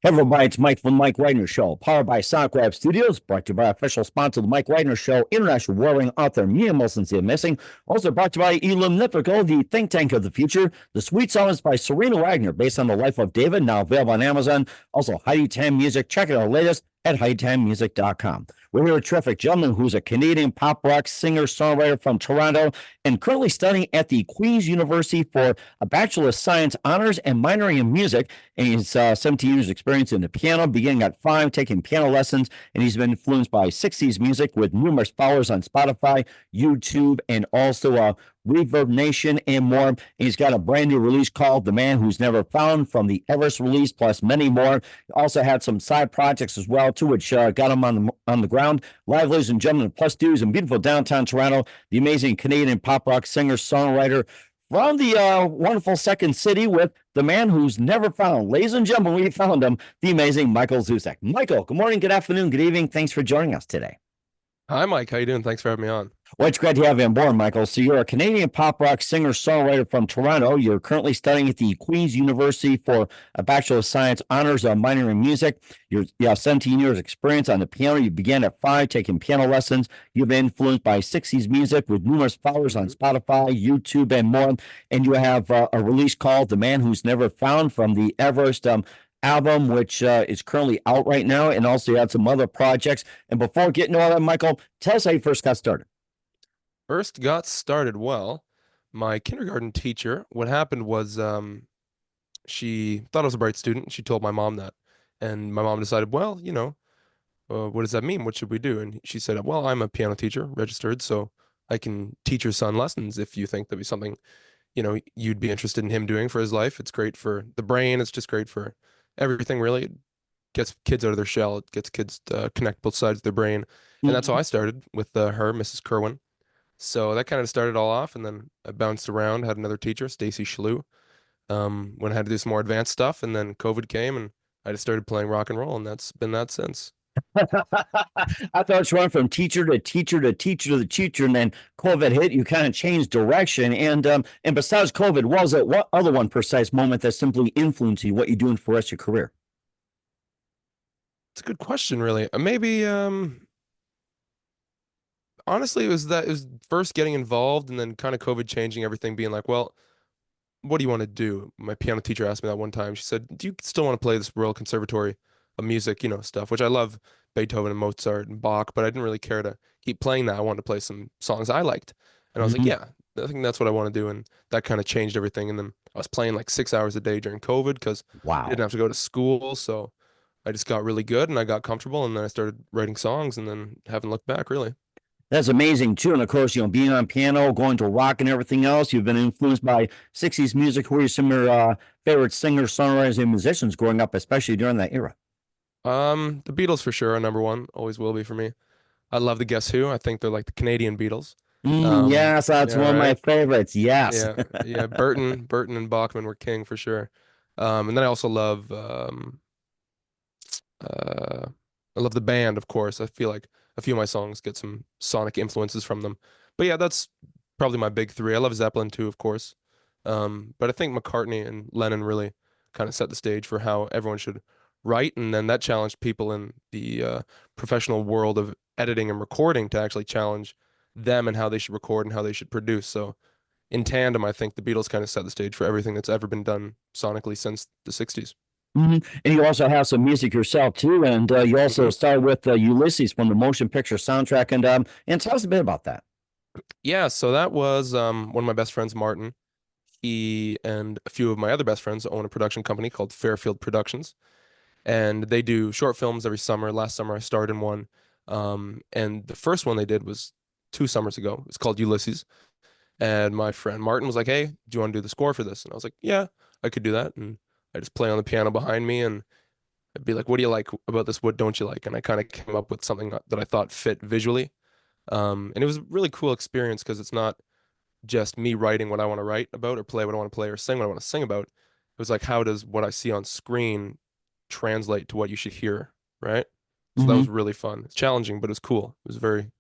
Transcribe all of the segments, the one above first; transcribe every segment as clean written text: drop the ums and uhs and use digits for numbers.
Hey everybody, it's Mike from the Mike Wagner Show, powered by Songwriter Studios, brought to you by official sponsor of the Mike Wagner Show, international warring author Mia Molson Missing. Also brought to you by Elimnifico, the think tank of the future. The Sweet Songs by Serena Wagner, based on the life of David, now available on Amazon. Also, Heidi Tam Music. Check out our latest at HeidiTamMusic.com. We're here with a terrific gentleman who's a Canadian pop rock singer songwriter from Toronto and currently studying at the Queen's University for a Bachelor of Science honors and minoring in music. And he's 17 years experience in the piano, beginning at 5, taking piano lessons, and he's been influenced by 60s music with numerous followers on Spotify, YouTube, and also Reverb Nation and more. And he's got a brand new release called The Man Who's Never Found from the Everest release, plus many more. He also had some side projects as well, too, which got him on the ground. Live, ladies and gentlemen, plus dudes in beautiful downtown Toronto, the amazing Canadian pop rock singer, songwriter, from the wonderful Second City with the man who's never found. Ladies and gentlemen, we found him, the amazing Michael Zuzek. Michael, good morning, good afternoon, good evening. Thanks for joining us today. Hi, Mike. How you doing? Thanks for having me on. Well, it's great to have you on board, Michael. So you're a Canadian pop rock singer-songwriter from Toronto. You're currently studying at the Queen's University for a Bachelor of Science honors, minor in music. You have 17 years experience on the piano. You began at 5, taking piano lessons. You've been influenced by 60s music with numerous followers on Spotify, YouTube, and more. And you have a release called The Man Who's Never Found from the Everest album, which is currently out right now. And also you had some other projects. And before getting to all that, Michael, tell us how you first got started. First got started well. My kindergarten teacher, what happened was she thought I was a bright student. She told my mom that. And my mom decided, well, what does that mean? What should we do? And she said, well, I'm a piano teacher, registered, so I can teach your son lessons if you think that'd be something, you'd be interested in him doing for his life. It's great for the brain. It's just great for everything, really. It gets kids out of their shell. It gets kids to connect both sides of their brain. And that's how I started with her, Mrs. Kerwin. So that kind of started all off, and then I bounced around, had another teacher, Stacy Shalou, when I had to do some more advanced stuff, and then COVID came, and I just started playing rock and roll, and that's been that since. I thought you went from teacher to teacher to teacher to the teacher, and then COVID hit. You kind of changed direction, and besides COVID, what other one precise moment that simply influenced you, what you're doing for the rest of your career? It's a good question, really. Maybe honestly, it was first getting involved, and then kind of COVID changing everything, being like, well, what do you want to do? My piano teacher asked me that one time. She said, do you still want to play this Royal Conservatory of Music, stuff, which I love, Beethoven and Mozart and Bach, but I didn't really care to keep playing that. I wanted to play some songs I liked. And I was like, yeah, I think that's what I want to do. And that kind of changed everything. And then I was playing like 6 hours a day during COVID because I Wow. didn't have to go to school. So I just got really good and I got comfortable. And then I started writing songs and then haven't looked back, really. That's amazing too. And of course, being on piano, going to rock and everything else, you've been influenced by 60s music. Who are some of your favorite singers, songwriters, and musicians growing up, especially during that era? The Beatles for sure are number one, always will be for me. I love the Guess Who. I think they're like the Canadian Beatles. Yes, that's Yeah, one of my right. favorites. Yes. Yeah. Burton and Bachman were king for sure. And then I also love uh I love the band, of course. I feel like a few of my songs get some sonic influences from them. But yeah, that's probably my big three. I love Zeppelin too, of course. But I think McCartney and Lennon really kind of set the stage for how everyone should write, and then that challenged people in the professional world of editing and recording to actually challenge them and how they should record and how they should produce. So in tandem, I think the Beatles kind of set the stage for everything that's ever been done sonically since the 60s. And you also have some music yourself too, and you also started with Ulysses from the motion picture soundtrack, and tell us a bit about that. Yeah, so that was one of my best friends, Martin. He and a few of my other best friends own a production company called Fairfield Productions, and they do short films every summer. Last summer, I starred in one, and the first one they did was 2 summers ago. It's called Ulysses, and my friend Martin was like, "Hey, do you want to do the score for this?" And I was like, "Yeah, I could do that." And I just play on the piano behind me, and I'd be like, "What do you like about this? What don't you like?" And I kind of came up with something that I thought fit visually. And it was a really cool experience because it's not just me writing what I want to write about or play what I want to play or sing what I want to sing about. It was like, how does what I see on screen translate to what you should hear, right? So that was hmm really fun. It's challenging, but it was cool. It was a very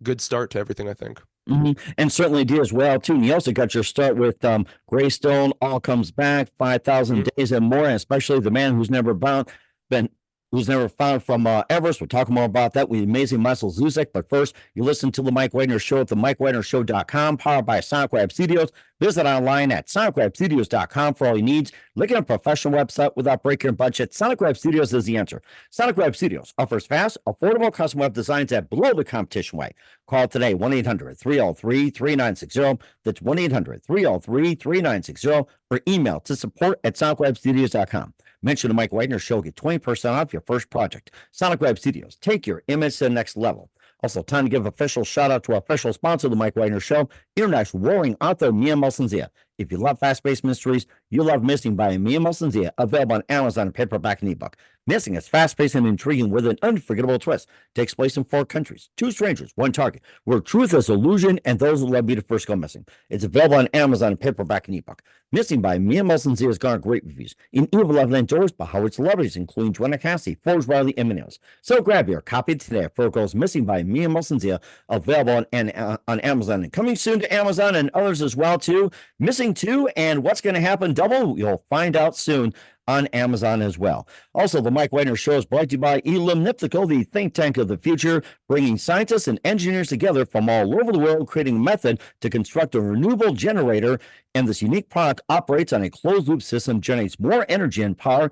good start to everything, I think. And certainly did as well too. And you also got your start with Greystone, All Comes Back, 5,000 hmm Days and More, and especially The Man Who's Never Bound. Ben, who's never found from Everest. We'll talk more about that with the amazing Michael Zuzek. But first, you listen to the Mike Wagner Show at the MikeWagnerShow.com, powered by Sonic Web Studios. Visit online at SonicWebStudios.com for all your needs. Looking at a professional website without breaking your budget? Sonic Web Studios is the answer. Sonic Web Studios offers fast, affordable custom web designs that blow the competition away. Call today, 1-800-303-3960. That's 1-800-303-3960, or email to support@SonicWebStudios.com. Mention the Mike Wagner Show, get 20% off your first project. Sonic Web Studios, take your image to the next level. Also, time to give official shout out to our official sponsor of the Mike Wagner Show, international warring author Mia Malsanzia. If you love fast-paced mysteries, you love Missing by Mia Malsanzia, available on Amazon, paperback, and ebook. Missing is fast-paced and intriguing with an unforgettable twist. Takes place in 4 countries, 2 strangers, 1 target, where truth is illusion and those who love you to first go missing. It's available on Amazon, paperback, and ebook. Missing by Mia Malsanzia has garnered great reviews. In Evil Evan endorsed by Howard celebrities, including Joanna Cassidy, Forbes Riley, and Minos. So grab your copy today at Goes Missing by Mia Malsanzia, available on Amazon. And coming soon to Amazon and others as well, too. Missing 2 and What's Going to Happen Double, you'll find out soon on Amazon as well. Also, the Mike Wagner Show is brought to you by Elliptical, the think tank of the future, bringing scientists and engineers together from all over the world, creating a method to construct a renewable generator. And this unique product operates on a closed-loop system, generates more energy and power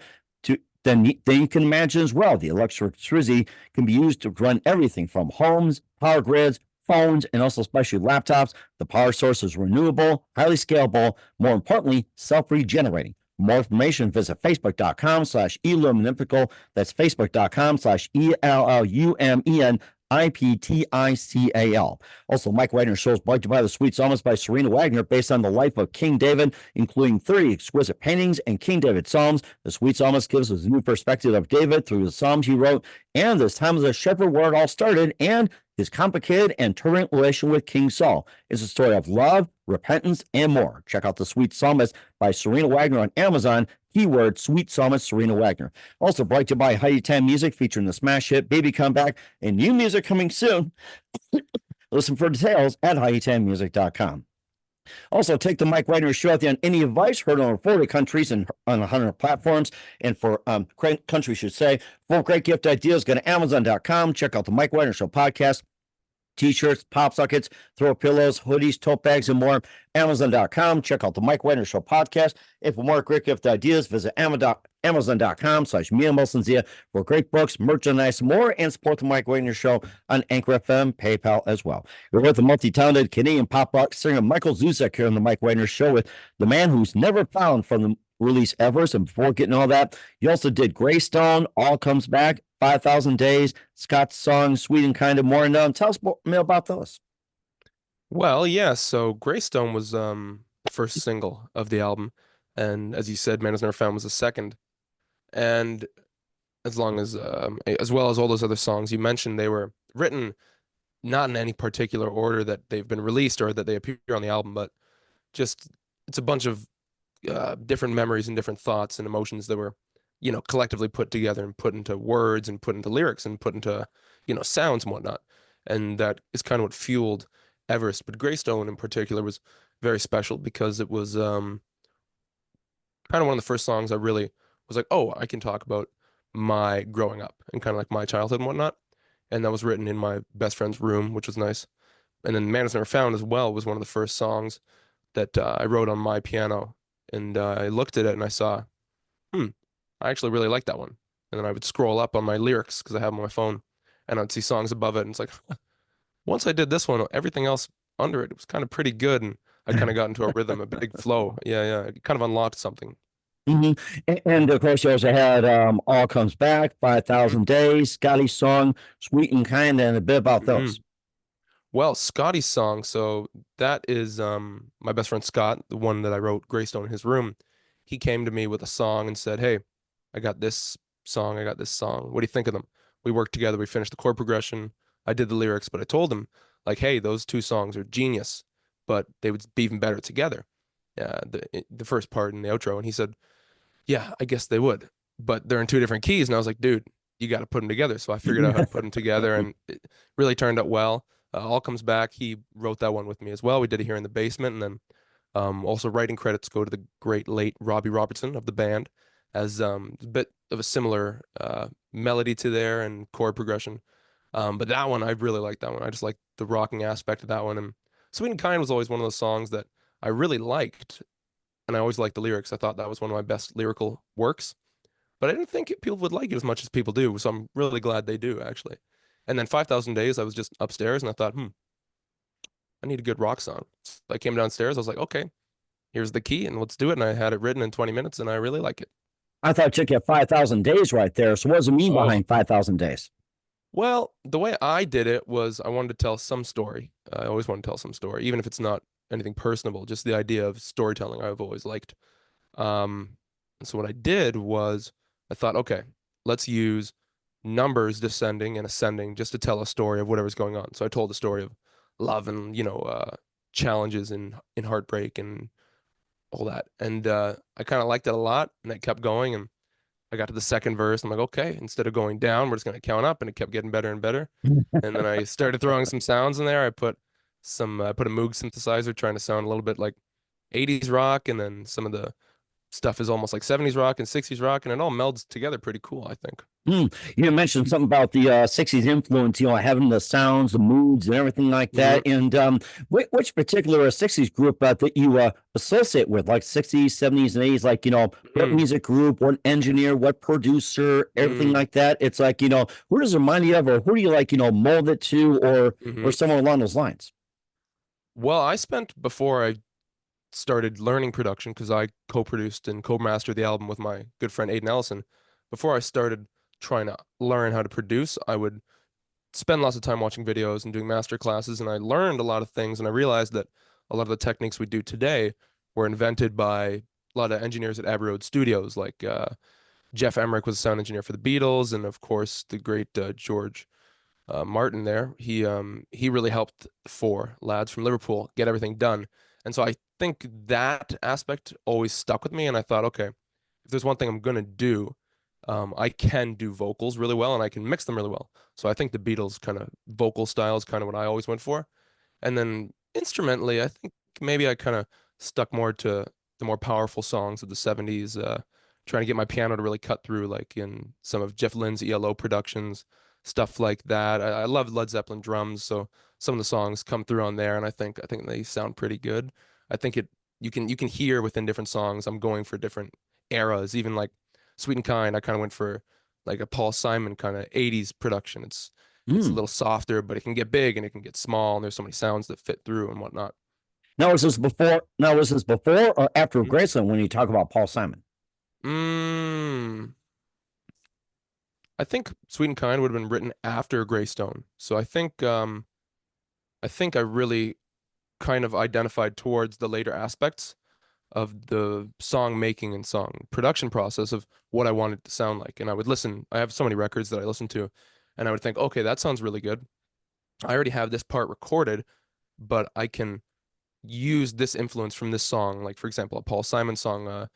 than you can imagine as well. The electricity can be used to run everything from homes, power grids, phones, and also especially laptops. The power source is renewable, highly scalable, more importantly, self-regenerating. For more information, visit facebook.com/Illuminipical. That's facebook.com/ELLUMENIPTICAL. Also, Mike Wagner Show is brought to you by the Sweet Psalmist by Serena Wagner, based on the life of King David, including 30 exquisite paintings and King David Psalms. The Sweet Psalmist gives us a new perspective of David through the Psalms he wrote, and this time as a shepherd where it all started, and his complicated and turbulent relation with King Saul. It's a story of love, repentance, and more. Check out The Sweet Psalmist by Serena Wagner on Amazon. Keyword Sweet Psalmist Serena Wagner. Also brought to you by Heidi Tan Music, featuring the smash hit Baby Comeback and new music coming soon. Listen for details at HeidiTanMusic.com. Also, take the Mike Wagner Show on any device, heard on over 40 countries and on 100 platforms. And for countries, should say, for great gift ideas, go to Amazon.com. Check out the Mike Wagner Show podcast. T-shirts, pop sockets, throw pillows, hoodies, tote bags, and more. Amazon.com. Check out the Mike Wagner Show podcast. And for more great gift ideas, visit Amazon.com/Mia Malsanzia for great books, merchandise, more, and support the Mike Wagner Show on Anchor FM, PayPal as well. You're with the multi-talented Canadian pop rock singer Michael Zuzek here on the Mike Wagner Show, with the man who's never found from the release Everest. And before getting all that, you also did Greystone, All Comes Back, 5,000 Days, Scott's song, Sweet and Kind of More. And tell us more about those. Well, yeah, so Greystone was the first single of the album, and as you said, Man Is Never Found was the second. And as well as all those other songs you mentioned, they were written not in any particular order that they've been released or that they appear on the album, but just it's a bunch of different memories and different thoughts and emotions that were, collectively put together and put into words and put into lyrics and put into, sounds and whatnot. And that is kind of what fueled Everest. But Greystone in particular was very special because it was kind of one of the first songs I really was like, oh, I can talk about my growing up and kind of like my childhood and whatnot. And that was written in my best friend's room, which was nice. And then Man Is Never Found as well was one of the first songs that I wrote on my piano. And I looked at it and I saw, I actually really like that one. And then I would scroll up on my lyrics because I have them on my phone, and I'd see songs above it. And it's like, once I did this one, everything else under it was kind of pretty good. And I kind of got into a rhythm, a big flow. Yeah. It kind of unlocked something. And of course, you also had All Comes Back, 5,000 Days, Scotty's song, Sweet and Kind, and a bit about those. Well, Scotty's song, so that is my best friend Scott, the one that I wrote Greystone in his room. He came to me with a song and said, hey, I got this song, I got this song. What do you think of them? We worked together, we finished the chord progression. I did the lyrics, but I told him, like, hey, those 2 songs are genius, but they would be even better together. The first part and the outro. And he said, yeah, I guess they would, but they're in 2 different keys. And I was like, dude, you got to put them together. So I figured out how to put them together, and it really turned out well. All Comes Back, he wrote that one with me as well. We did it here in the basement. And then also writing credits go to the great late Robbie Robertson of the band. has a bit of a similar melody to there and chord progression. But that one, I really like that one. I just like the rocking aspect of that one. And Sweet and Kind was always one of those songs that I really liked, and I always liked the lyrics. I thought that was one of my best lyrical works, but I didn't think people would like it as much as people do. So I'm really glad they do, actually. And then 5,000 Days, I was just upstairs and I thought, I need a good rock song. So I came downstairs. I was like, okay, here's the key and let's do it. And I had it written in 20 minutes and I really like it. I thought it took you 5,000 days right there. So what does it mean Oh, behind 5,000 days? well, the way I did it was I wanted to tell some story. I always want to tell some story, even if it's not anything personable, just the idea of storytelling I've always liked. Um, so what I did was I thought, okay, let's use numbers descending and ascending just to tell a story of whatever's going on. So I told the story of love and, challenges in heartbreak and all that. And I kind of liked it a lot, and it kept going. And I got to the second verse. I'm like, okay, instead of going down, we're just gonna count up, and it kept getting better and better. And then I started throwing some sounds in there. I put a Moog synthesizer trying to sound a little bit like 80s rock, and then some of the stuff is almost like 70s rock and 60s rock, and it all melds together pretty cool, I think. You mentioned something about the 60s influence, having the sounds, the moods, and everything like Hmm. that. And which particular 60s group that you associate with, like 60s, 70s, and 80s, like, what Mm, music group, what engineer, what producer, everything mm, like that? It's like, who does it remind you of, or who do you like, mold it to, or hmm. somewhere along those lines? Well, I spent before I started learning production because I co-produced and co-mastered the album with my good friend Aiden Ellison. Before I started trying to learn how to produce, I would spend lots of time watching videos and doing master classes, and I learned a lot of things, and I realized that a lot of the techniques we do today were invented by a lot of engineers at Abbey Road Studios, like Jeff Emmerich was a sound engineer for the Beatles, and of course the great George Martin there. He really helped four lads from Liverpool get everything done. And so I think that aspect always stuck with me. And I thought, okay, if there's one thing I'm gonna do, I can do vocals really well and I can mix them really well. So I think the Beatles kind of vocal style is kind of what I always went for. And then instrumentally, I think maybe I kind of stuck more to the more powerful songs of the 70s, trying to get my piano to really cut through, like in some of Jeff Lynne's ELO productions, stuff like that. I love Led Zeppelin drums, so some of the songs come through on there, and I think they sound pretty good. I think it you can hear within different songs. I'm going for different eras, even like Sweet and Kind. I kind of went for like a Paul Simon kind of 80s production. It's a Mm. little softer, but it can get big and it can get small, and there's so many sounds that fit through and whatnot. Now, was this before? Now, was this before or after Mhm. Graceland when you talk about Paul Simon? Mm, I think Sweet and Kind would have been written after Greystone. So I think I really kind of identified towards the later aspects of the song making and song production process of what I wanted to sound like. And I would listen, I have so many records that I listen to, and I would think, okay, that sounds really good. I already have this part recorded, but I can use this influence from this song. Like, for example, a Paul Simon song,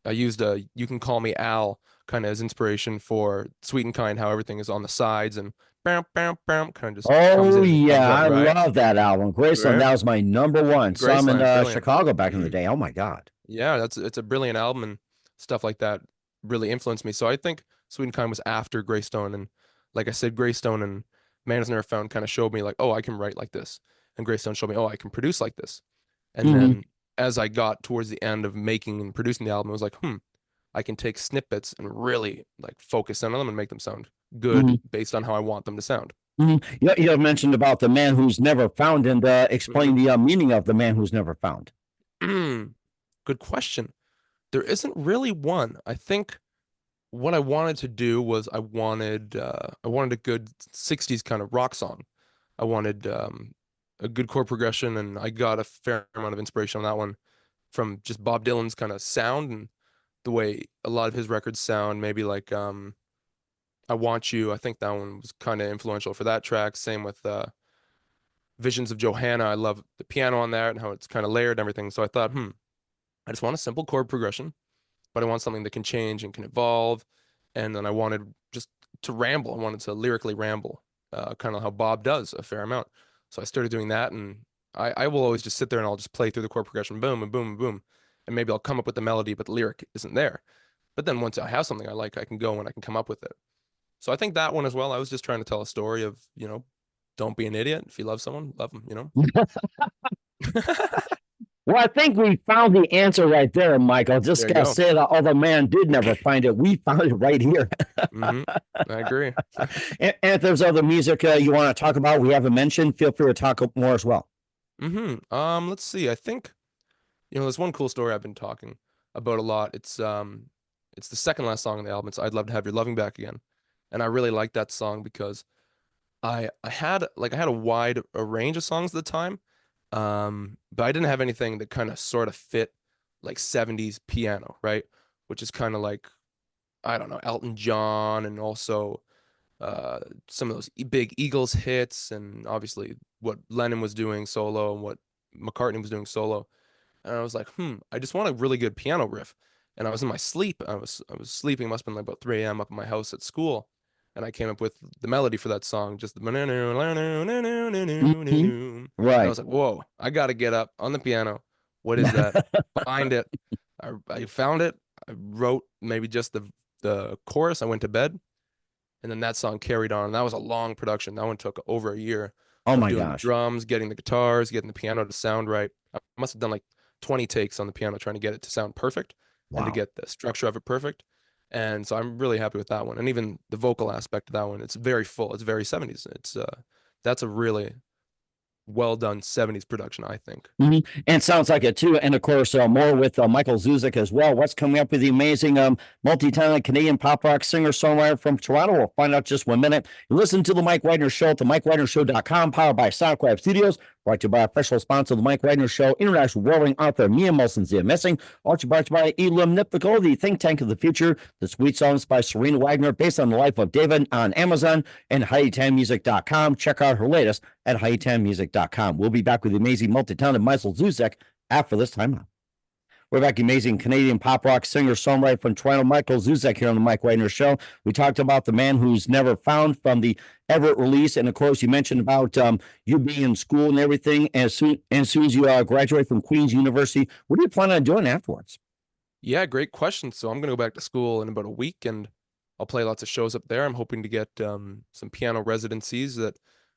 I used a You Can Call Me Al kind of as inspiration for Sweet and Kind, how everything is on the sides and bam, bam, bam, kind of just comes Oh in and comes yeah, out, I right? love that album. Graceland, Right? that was my number one. Saw him in Graceland, brilliant. Chicago back in the Mm. day. Oh my God. Yeah, it's a brilliant album and stuff like that really influenced me. So I think Sweet and Kind was after Greystone, and like I said, Greystone and Man Is Never Found kind of showed me like, oh, I can write like this, and Greystone showed me, oh, I can produce like this. And Hmm. then as I got towards the end of making and producing the album, I was like, I can take snippets and really like focus in on them and make them sound good Hmm. based on how I want them to sound. Hmm. You mentioned about the man who's never found, and explain Hmm. the meaning of the man who's never found. Good question. There isn't really one. I think what I wanted to do was I wanted a good 60s kind of rock song. I wanted a good chord progression, and I got a fair amount of inspiration on that one from just Bob Dylan's kind of sound and the way a lot of his records sound. Maybe like I Want You. I think that one was kind of influential for that track. Same with Visions of Johanna. I love the piano on that and how it's kind of layered and everything. So I thought, I just want a simple chord progression, but I want something that can change and can evolve. And then I wanted just to ramble. I wanted to lyrically ramble, kind of how Bob does a fair amount. So I started doing that, and I will always just sit there and I'll just play through the chord progression, boom and boom and boom, and maybe I'll come up with the melody, but the lyric isn't there. But then once I have something I like, I can go and I can come up with it. So I think that one as well. I was just trying to tell a story of, don't be an idiot. If you love someone, love them. Well, I think we found the answer right there, Michael. Just There you gotta go. say the other man did never find it. We found it right here. Hmm. I agree. And if there's other music you want to talk about, we haven't mentioned, feel free to talk more as well. Let's see. I think, there's one cool story I've been talking about a lot. It's the second last song on the album. It's I'd Love to Have Your Loving Back Again. And I really like that song because I had a wide a range of songs at the time. But I didn't have anything that kind of sort of fit like 70s piano, right? Which is kind of like, I don't know, Elton John, and also uh some of those big Eagles hits, and obviously what Lennon was doing solo and what McCartney was doing solo. And I was like, I just want a really good piano riff. And I was in my sleep. I was sleeping, must have been like about 3 a.m. up in my house at school. And I came up with the melody for that song, just the and Mhm. I Right. was like, whoa, I gotta get up on the piano. What is that? Find it. I found it. I wrote maybe just the chorus. I went to bed, and then that song carried on. And that was a long production. That one took over a year Oh of my doing the gosh. drums, getting the guitars, getting the piano to sound right. I must have done like 20 takes on the piano trying to get it to sound perfect and to Wow. get the structure of it perfect. And so I'm really happy with that one. And even the vocal aspect of that one, it's very full. It's very 70s. That's a really well done 70s production, I think. Mhm. And sounds like it too. And of course, more with Michael Zuzek as well. What's coming up with the amazing multi-talented Canadian pop rock singer-songwriter from Toronto? We'll find out just 1 minute. You listen to the Mike Wagner Show at the MikeWagnerShow.com, powered by SoundCloud Studios. Brought to you by official sponsor of the Mike Wagner Show, international warring author Mia Molson Missing. Also brought to you by Elim Nipnico, the think tank of the future. The sweet songs by Serena Wagner, based on the life of David, on Amazon and HeidiTanMusic.com. Check out her latest at HeidiTanMusic.com. We'll be back with the amazing multi-talented Michael Zuzek after this time out. We're back, amazing Canadian pop rock singer songwriter from Toronto, Michael Zuzek, here on the Mike Wagner Show. We talked about the man who's never found from the Everett release, and of course, you mentioned about you being in school and everything. As soon as you graduate from Queen's University, what do you plan on doing afterwards? Yeah, great question. So I'm gonna go back to school in about a week, and I'll play lots of shows up there. I'm hoping to get some piano residencies that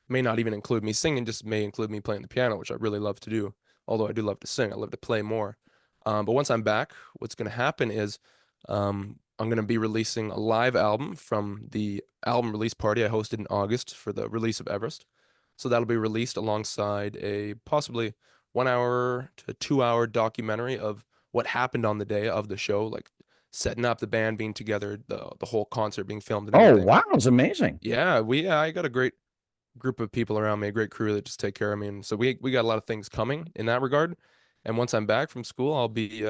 may not even include me singing, just may include me playing the piano, which I really love to do. Although I do love to sing, I love to play more. But once I'm back, what's gonna happen is I'm gonna be releasing a live album from the album release party I hosted in August for the release of Everest. So that'll be released alongside a possibly 1 hour to 2 hour documentary of what happened on the day of the show, like setting up the band being together, the whole concert being filmed and Oh, everything. wow, it's amazing. Yeah, I got a great group of people around me, a great crew that just take care of me, and so we got a lot of things coming in that regard. And once I'm back from school, I'll be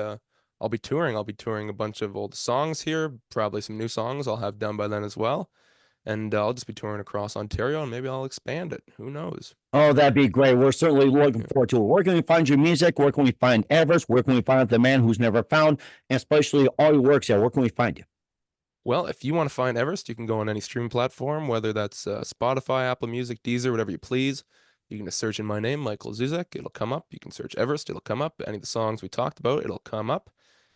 touring. I'll be touring a bunch of old songs here, probably some new songs I'll have done by then as well. And I'll just be touring across Ontario, and maybe I'll expand it. Who knows? Oh, that'd be great. We're certainly looking Yeah. forward to it. Where can we find your music? Where can we find Everest? Where can we find the man who's never found? And especially all your works there. Where can we find you? Well, if you want to find Everest, you can go on any streaming platform, whether that's Spotify, Apple Music, Deezer, whatever you please. You can just search in my name, Michael Zuzek. It'll come up. You can search Everest. It'll come up. Any of the songs we talked about, it'll come up.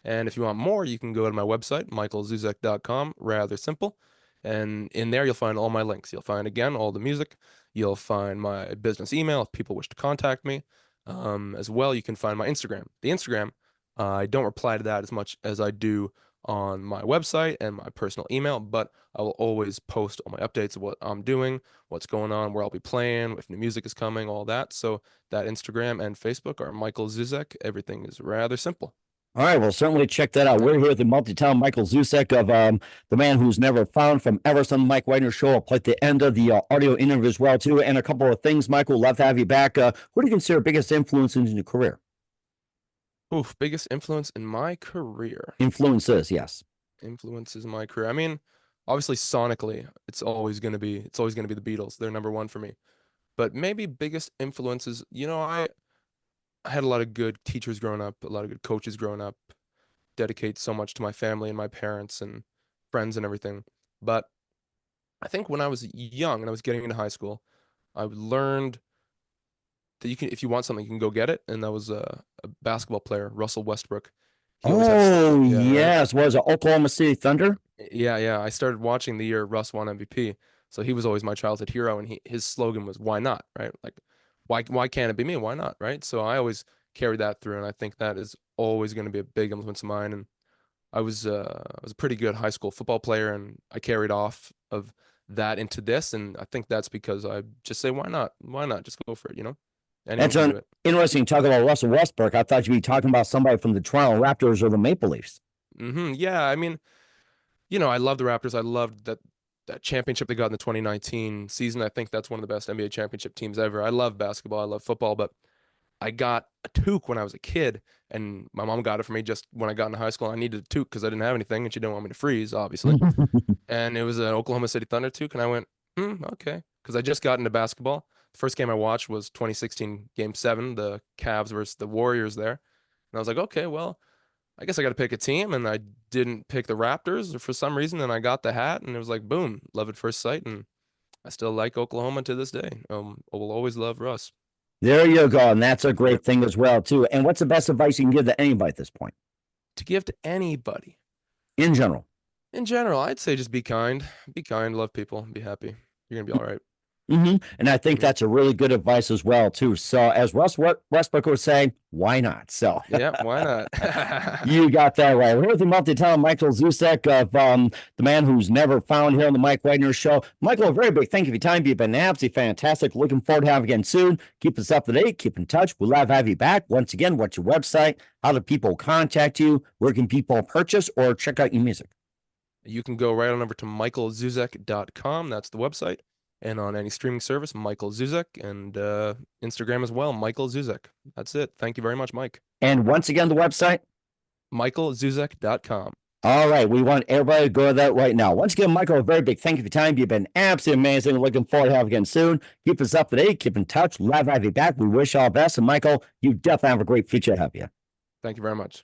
And if you want more, you can go to my website, michaelzuzek.com. Rather simple. And in there, you'll find all my links. You'll find, again, all the music. You'll find my business email if people wish to contact me. As well, you can find my Instagram. The Instagram, I don't reply to that as much as I do on my website and my personal email, but I will always post all my updates of what I'm doing, what's going on, where I'll be playing, if new music is coming, all that. So that Instagram and Facebook are Michael Zuzek. Everything is rather simple. All right, well, certainly check that out. Yeah. We're here with the multi-talent Michael Zuzek of the man who's never found from Everest on the Mike Wagner Show. I'll play at the end of the audio interview as well, too. And a couple of things, Michael. Love to have you back. Who do you consider biggest influence in your career? Oof, biggest influence in my career. Influences, yes. Influences in my career. I mean, obviously sonically, it's always gonna be the Beatles. They're number one for me. But maybe biggest influences, I had a lot of good teachers growing up, a lot of good coaches growing up, dedicate so much to my family and my parents and friends and everything. But I think when I was young and I was getting into high school, I learned that if you want something, you can go get it. And that was a basketball player, Russell Westbrook. He always had Oh, yeah, right. yes. Was it Oklahoma City Thunder? Yeah, yeah. I started watching the year Russ won MVP, so he was always my childhood hero, and his slogan was "Why not?" Right? Like, why can't it be me? Why not? Right? So I always carried that through, and I think that is always going to be a big influence of mine. And I was a pretty good high school football player, and I carried off of that into this, and I think that's because I just say, why not? Why not? Just go for it, you know? Anyone That's can do an it. interesting talk about Russell Westbrook. I thought you'd be talking about somebody from the Toronto Raptors or the Maple Leafs. Yeah, I mean, I love the Raptors. I loved that championship they got in the 2019 season. I think that's one of the best NBA championship teams ever. I love basketball. I love football, but I got a toque when I was a kid, and my mom got it for me just when I got into high school. I needed a toque because I didn't have anything, and she didn't want me to freeze, obviously. And it was an Oklahoma City Thunder toque, and I went, okay, because I just got into basketball. The first game I watched was 2016 Game 7, the Cavs versus the Warriors there, and I was like, okay, well, I guess I got to pick a team, and I didn't pick the Raptors for some reason, and I got the hat, and it was like, boom, love at first sight, and I still like Oklahoma to this day. I will always love Russ. There you go. And that's a Yeah. great thing as well, too. And what's the best advice you can give to anybody at this point To give to anybody in general? in general, I'd say just be kind, love people, be happy. You're gonna be all right. And I think Mhm. that's a really good advice as well, too. So, as Westbrook would say, why not? So, Yeah, why not? you got that right. We're here with the multi-talent Michael Zuzek of the man who's never found here on the Mike Wagner Show. Michael, a very big thank you for your time. You've been absolutely fantastic. Looking forward to having you again soon. Keep us up to date. Keep in touch. We'll love to have you back. Once again, what's your website? How do people contact you? Where can people purchase or check out your music? You can go right on over to michaelzuzek.com. That's the website. And on any streaming service, Michael Zuzek, and Instagram as well, Michael Zuzek. That's it. Thank you very much, Mike. And once again, the website? michaelzuzek.com. All right. We want everybody to go to that right now. Once again, Michael, a very big thank you for your time. You've been absolutely amazing. Looking forward to having you again soon. Keep us up to date. Keep in touch. Love to have you back. We wish you all the best. And Michael, you definitely have a great future ahead of you. Thank you very much.